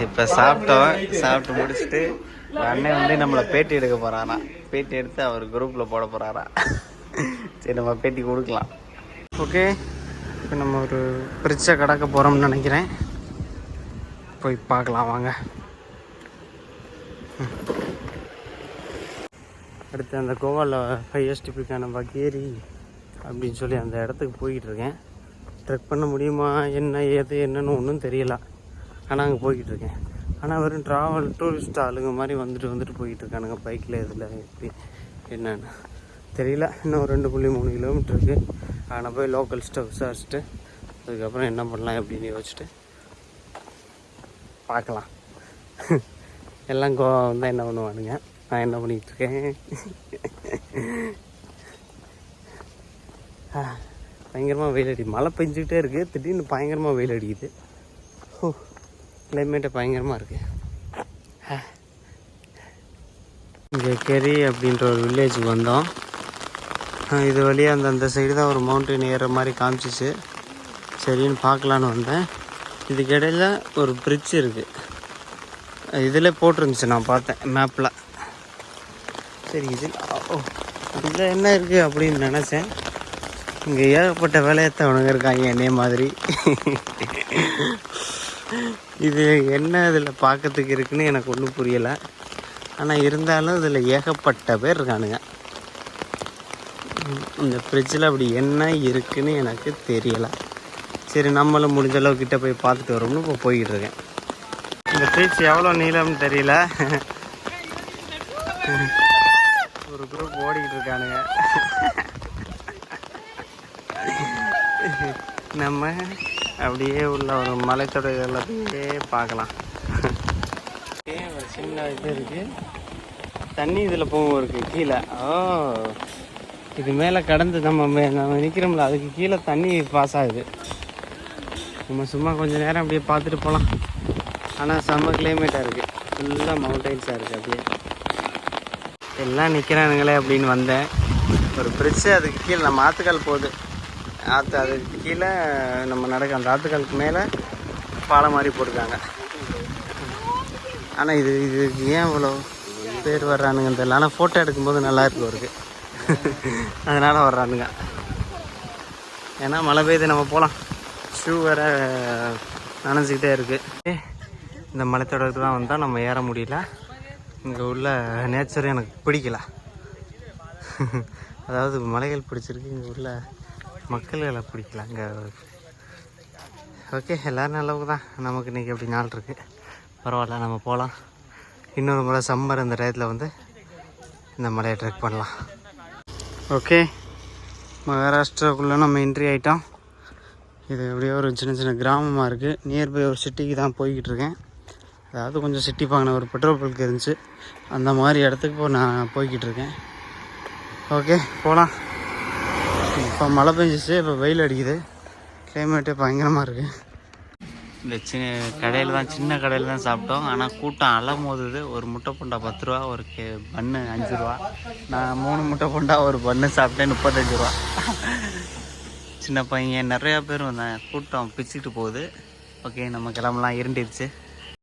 இப்போ சாப்பிட்டு முடிச்சுட்டு அண்ணன் வந்து நம்மளை பேட்டி எடுக்க போகிறாரா. பேட்டி எடுத்து அவர் குரூப்பில் போட போகிறாரா. சரி, நம்ம பேட்டி கொடுக்கலாம். ஓகே, இப்போ நம்ம ஒரு பிரிட்ஜை கடக்க போகிறோம்னு நினைக்கிறேன். போய் பார்க்கலாம் வாங்க. அடுத்து அந்த கோவாவில் ஹையஸ்ட் பீக்கான பகேரி அப்படின்னு சொல்லி அந்த இடத்துக்கு போய்கிட்டு இருக்கேன். ட்ரெக் பண்ண முடியுமா என்ன ஏது என்னன்னு ஒன்றும் தெரியல. ஆனால் அங்கே போய்கிட்டு இருக்கேன். ஆனால் வெறும் டூரிஸ்ட் ஆளுங்க மாதிரி வந்துட்டு போய்கிட்டு இருக்கானுங்க பைக்கில். இதில் எப்படி என்னன்னு தெரியல. இன்னும் 2.3 கிலோமீட்டர் இருக்குது. ஆனால் போய் லோக்கல்ஸ்ட்டை விசாரிச்சுட்டு அதுக்கப்புறம் என்ன பண்ணலாம் அப்படின்னு யோசிச்சுட்டு பார்க்கலாம். எல்லாம் கோவா வந்தால் என்ன பண்ணுவானுங்க, நான் என்ன பண்ணிகிட்ருக்கேன். பயங்கரமாக வெயில் அடிக்குது. மழை பெஞ்சிக்கிட்டே இருக்குது, திடீர்னு பயங்கரமாக வெயில் அடிக்குது. கிளைமேட்டை பயங்கரமாக இருக்குது. இங்கே கெரி அப்படின்ற ஒரு வில்லேஜுக்கு வந்தோம். இது வழியாக அந்த சைடு தான் ஒரு மவுண்டன் ஏறுற மாதிரி காமிச்சிச்சு. சரின்னு பார்க்கலான்னு வந்தேன். இதுக்கு இடையில ஒரு பிரிட்ஜ் இருக்குது. இதில் போட்டிருந்துச்சு, நான் பார்த்தேன் மேப்பில். சரி, இதில் என்ன இருக்குது அப்படின்னு நினச்சேன். இங்கே ஏகப்பட்ட வேலையத்தவனுங்க இருக்காங்க என்னைய மாதிரி. இது என்ன இதில் பார்க்கறதுக்கு இருக்குன்னு எனக்கு ஒன்றும் புரியலை. ஆனால் இருந்தாலும் இதில் ஏகப்பட்ட பேர் இருக்கானுங்க. இந்த ஃப்ரிட்ஜில் அப்படி என்ன இருக்குன்னு எனக்கு தெரியலை. சரி, நம்மளும் முடிஞ்ச அளவுக்கிட்ட போய் பார்த்துட்டு வரோம்னு இப்போ போய்கிட்டு இருக்கேன். இந்த ஃப்ரிட்ஜ் எவ்வளோ நீளம்னு தெரியல. ஒரு குரூப் ஓடிக்கிட்டு இருக்கானுங்க. நம்ம அப்படியே உள்ள ஒரு மலைத்தொடர்கள் அப்படியே பார்க்கலாம். ஒரு சின்ன இது இருக்குது, தண்ணி இதில் போகும் இருக்குது கீழே. இது மேலே கடந்து நம்ம நிற்கிறோம்ல, அதுக்கு கீழே தண்ணி பாஸ் ஆகுது. நம்ம சும்மா கொஞ்சம் நேரம் அப்படியே பார்த்துட்டு போகலாம். ஆனால் செம்ம கிளைமேட்டாக இருக்குது, ஃபுல்லாக மவுண்டெயின்ஸாக இருக்குது. அப்படியே எல்லாம் நிற்கிறானுங்களே அப்படின்னு வந்தேன். ஒரு பிரிட்ஜு, அதுக்கு கீழே நம்ம ஆற்றுக்கால் போகுது. அதுக்கு கீழே நம்ம அந்த ஆற்றுக்காலுக்கு மேலே பாலம் மாதிரி போட்டுருக்காங்க. ஆனால் இதுக்கு ஏன் இவ்வளோ பேர் வர்றானுங்கன்னு தெரியல. ஆனால் ஃபோட்டோ எடுக்கும்போது நல்லா இருக்கு அவருக்கு, அதனால் வர்றானுங்க. ஏன்னா மழை பெய்யுது, நம்ம போகலாம். ஷூ வேறு நனைஞ்சிக்கிட்டே இருக்குது. இந்த மலைத்தொடருக்கு தான் வந்தால் நம்ம ஏற முடியல. இங்கே உள்ள நேச்சர் எனக்கு பிடிக்கல. அதாவது மலைகள் பிடிச்சிருக்கு, இங்கே உள்ள மக்கள்களை பிடிக்கல இங்கே. ஓகே, எல்லோரும் நல்லவுக்கு தான். நமக்கு இன்றைக்கி அப்படி நாள் இருக்குது, பரவாயில்ல, நம்ம போகலாம். இன்னொரு முறை சம்மர் இந்த டயத்தில் வந்து இந்த மலையை ட்ரெக் பண்ணலாம். ஓகே, மகாராஷ்டிராவுக்குள்ளே நம்ம என்ட்ரி ஆகிட்டோம். இது எப்படியோ ஒரு சின்ன கிராமமாக இருக்குது. நியர்பை ஒரு சிட்டிக்கு தான் போய்கிட்டு இருக்கேன். அதாவது கொஞ்சம் சிட்டி பாங்கின ஒரு பெட்ரோல் பங்க் இருந்துச்சு, அந்த மாதிரி இடத்துக்கு நான் போய்கிட்டு இருக்கேன். ஓகே, போகலாம். இப்போ மழை பெஞ்சிச்சு, இப்போ வெயில் அடிக்குது. கிளைமேட்டே பயங்கரமாக இருக்குது. இந்த சின்ன கடையில் தான் சாப்பிட்டோம். ஆனால் கூட்டம் அலமோதுது. ஒரு முட்டை போண்டா 10 ரூபா, ஒரு பன்னு 5 ரூபா. நான் 3 முட்டை போண்டா ஒரு பன்னு சாப்பிட்டேன், 35 ரூபா. சின்ன பையன் நிறையா பேர் வந்தாங்க. கூட்டம் பிச்சுக்கிட்டு போகுது. ஓகே, நம்ம கிளம்பலாம், இருண்டிடுச்சு.